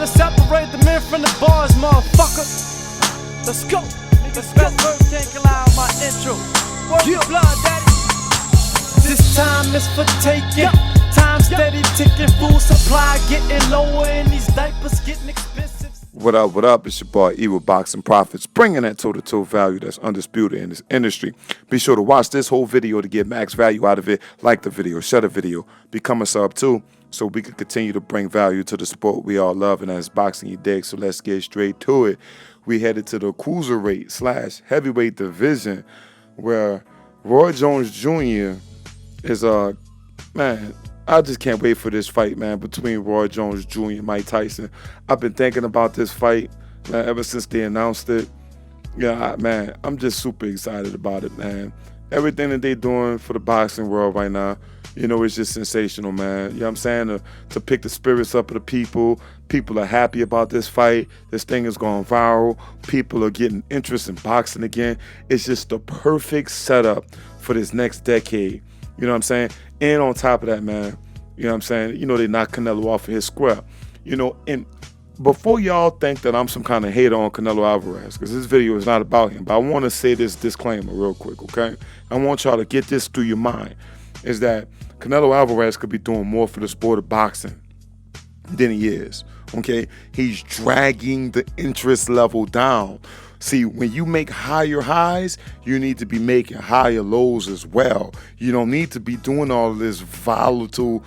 to separate the men from the bars, motherfucker. Let's go. Niggas best verse can't kill out my intro. Word your blood, daddy. This time is for taking. Time steady ticking. Food supply getting lower and these diapers getting expensive. What up, what up? It's your boy E with BoxingProfits, bringing that toe-to-toe value that's undisputed in this industry. Be sure to watch this whole video to get max value out of it. Like the video, share the video, become a sub too, so we can continue to bring value to the sport we all love, and that's boxing, you dig? So let's get straight to it. We headed to the cruiserweight / heavyweight division, where Roy Jones Jr. is man, I just can't wait for this fight, man, between Roy Jones Jr. and Mike Tyson. I've been thinking about this fight, man, ever since they announced it. Yeah, man, I'm just super excited about it, man. Everything that they're doing for the boxing world right now, you know, it's just sensational, man. You know what I'm saying? To pick the spirits up of the people. People are happy about this fight. This thing is going viral. People are getting interest in boxing again. It's just the perfect setup for this next decade. You know what I'm saying? And on top of that, man, you know what I'm saying? You know, they knocked Canelo off of his square. You know, and before y'all think that I'm some kind of hater on Canelo Alvarez, because this video is not about him, but I want to say this disclaimer real quick, okay? I want y'all to get this through your mind, is that Canelo Alvarez could be doing more for the sport of boxing than he is, okay? He's dragging the interest level down. See, when you make higher highs, you need to be making higher lows as well. You don't need to be doing all of this volatile,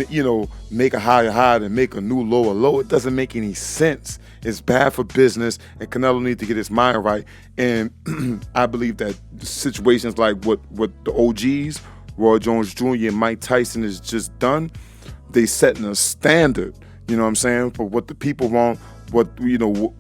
you know, make a higher high and make a new lower low. It doesn't make any sense. It's bad for business, and Canelo needs to get his mind right. And I believe that situations like what the OGs, Roy Jones Jr. and Mike Tyson has just done, they setting a standard, you know what I'm saying, for what the people want. What, you know,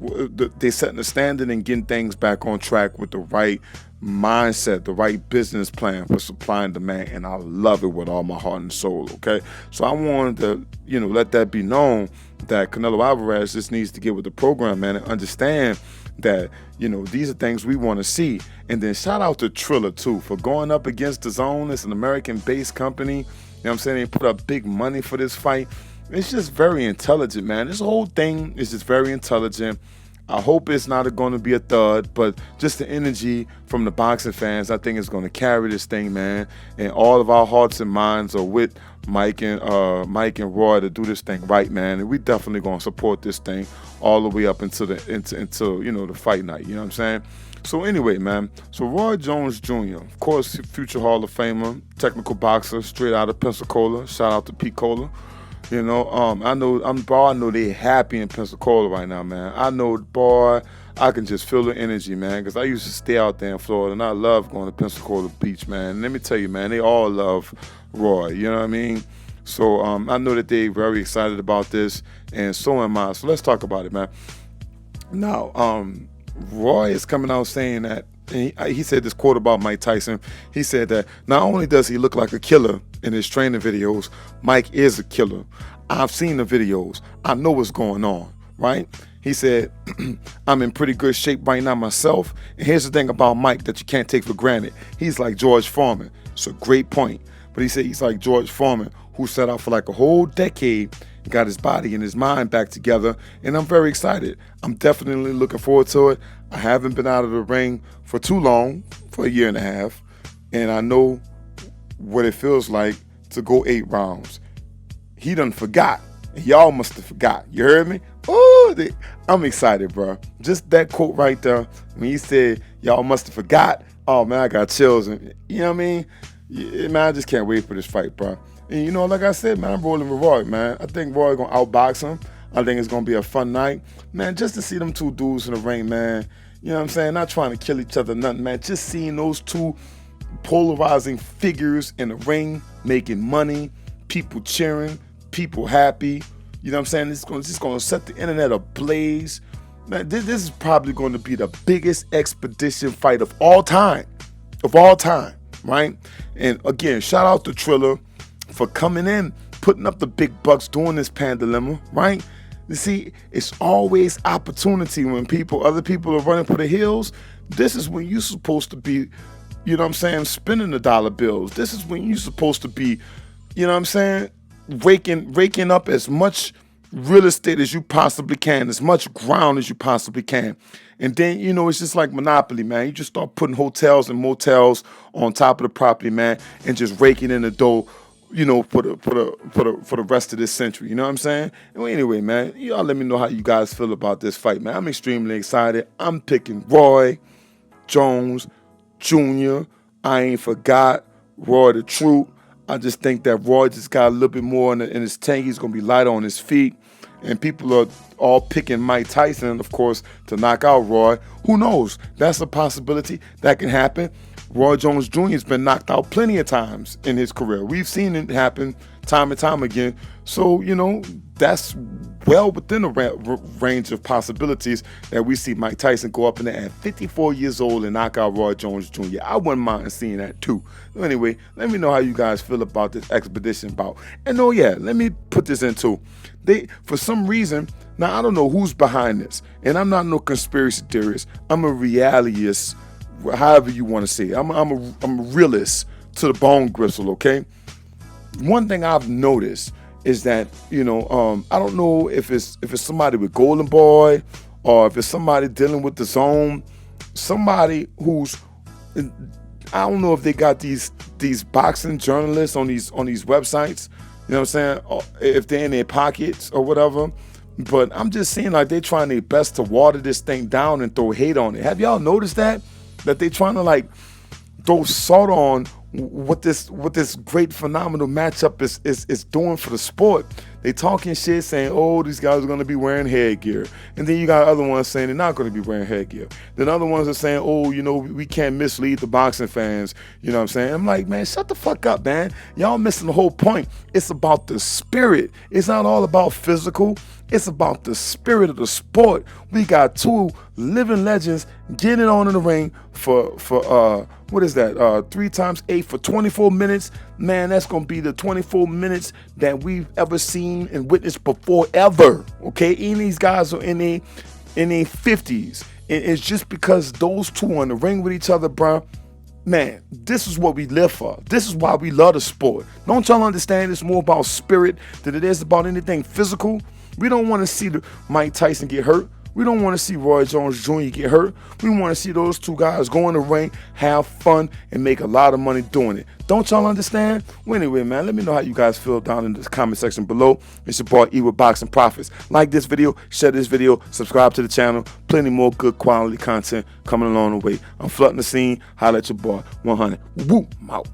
they setting the standard and getting things back on track with the right mindset, the right business plan for supply and demand, and I love it with all my heart and soul, okay? So I wanted to, you know, let that be known that Canelo Alvarez just needs to get with the program, man, and understand that, you know, these are things we want to see. And then shout out to Triller, too, for going up against DAZN. It's an American-based company. You know what I'm saying? They put up big money for this fight. It's just very intelligent, man. This whole thing is just very intelligent. I hope it's not going to be a thud, but just the energy from the boxing fans, I think it's going to carry this thing, man. And all of our hearts and minds are with Mike and Roy to do this thing right, man. And we definitely going to support this thing all the way up until you know, the fight night. You know what I'm saying? So anyway, man. So Roy Jones Jr., of course, future Hall of Famer, technical boxer, straight out of Pensacola. Shout out to Pete Cola. You know, I know they're happy in Pensacola right now, man. I know, boy, I can just feel the energy, man, because I used to stay out there in Florida, and I love going to Pensacola Beach, man. And let me tell you, man, they all love Roy, you know what I mean? So I know that they're very excited about this, and so am I. So let's talk about it, man. Now, Roy is coming out saying that, he said this quote about Mike Tyson. He said that not only does he look like a killer in his training videos, Mike is a killer. I've seen the videos. I know what's going on, right? He said, I'm in pretty good shape right now myself. And here's the thing about Mike that you can't take for granted. He's like George Foreman. It's a great point. But he said he's like George Foreman, who set out for like a whole decade and got his body and his mind back together. And I'm very excited. I'm definitely looking forward to it. I haven't been out of the ring for too long, for a year and a half. And I know what it feels like to go 8 rounds. He done forgot. Y'all must have forgot. You heard me? Oh, I'm excited, bro. Just that quote right there, when he said, y'all must have forgot. Oh, man, I got chills. And, you know what I mean? Yeah, man, I just can't wait for this fight, bro. And, you know, like I said, man, I'm rolling with Roy, man. I think Roy going to outbox him. I think it's going to be a fun night. Man, just to see them two dudes in the ring, man. You know what I'm saying? Not trying to kill each other, nothing, man. Just seeing those two polarizing figures in the ring, making money, people cheering, people happy. You know what I'm saying? It's just going to set the internet ablaze. Man, this is probably going to be the biggest expedition fight of all time. Right? And again, shout out to Triller for coming in, putting up the big bucks, doing this Pandalima, right? You see, it's always opportunity when other people are running for the hills. This is when you're supposed to be, you know what I'm saying, spending the dollar bills. This is when you're supposed to be, you know what I'm saying, raking up as much real estate as you possibly can, as much ground as you possibly can. And then, you know, it's just like Monopoly, man. You just start putting hotels and motels on top of the property, man, and just raking in the dough, you know, for the rest of this century. You know what I'm saying? Well, anyway, man, y'all let me know how you guys feel about this fight, man. I'm extremely excited. I'm picking Roy Jones Jr. I ain't forgot Roy the Truth. I just think that Roy just got a little bit more in his tank. He's going to be lighter on his feet. And people are all picking Mike Tyson, of course, to knock out Roy. Who knows? That's a possibility. That can happen. Roy Jones Jr. has been knocked out plenty of times in his career. We've seen it happen time and time again. So, you know, that's well within the range of possibilities that we see Mike Tyson go up in there at 54 years old and knock out Roy Jones Jr. I wouldn't mind seeing that too. So anyway, let me know how you guys feel about this expedition bout. And oh yeah, let me put this in too. For some reason, now I don't know who's behind this, and I'm not no conspiracy theorist. I'm a realityist, however you want to say it. I'm a realist to the bone gristle, okay? One thing I've noticed is that, you know, I don't know if it's somebody with Golden Boy or if it's somebody dealing with the zone, somebody who's, I don't know if they got these boxing journalists on these websites, you know what I'm saying, or if they're in their pockets or whatever. But I'm just seeing like they're trying their best to water this thing down and throw hate on it. Have y'all noticed that they're trying to like throw salt on what this great phenomenal matchup is doing for the sport? They talking shit saying, oh, these guys are going to be wearing headgear. And then you got other ones saying they're not going to be wearing headgear. Then other ones are saying, oh, you know, we can't mislead the boxing fans. You know what I'm saying? I'm like, man, shut the fuck up, man. Y'all missing the whole point. It's about the spirit. It's not all about physical. It's about the spirit of the sport. We got two living legends getting on in the ring for what is that? 3 times 8 for 24 minutes. Man, that's gonna be the 24 minutes that we've ever seen and witnessed before ever. Okay, any of these guys are in their 50s. It's just because those two are in the ring with each other, bro. Man, this is what we live for. This is why we love the sport. Don't y'all understand it's more about spirit than it is about anything physical? We don't want to see Mike Tyson get hurt. We don't want to see Roy Jones Jr. get hurt. We want to see those two guys go in the ring, have fun, and make a lot of money doing it. Don't y'all understand? Well, anyway, man, let me know how you guys feel down in the comment section below. It's your boy E with Boxing Profits. Like this video, share this video, subscribe to the channel. Plenty more good quality content coming along the way. I'm flooding the scene. Holla at your boy 100. Woo, I'm out.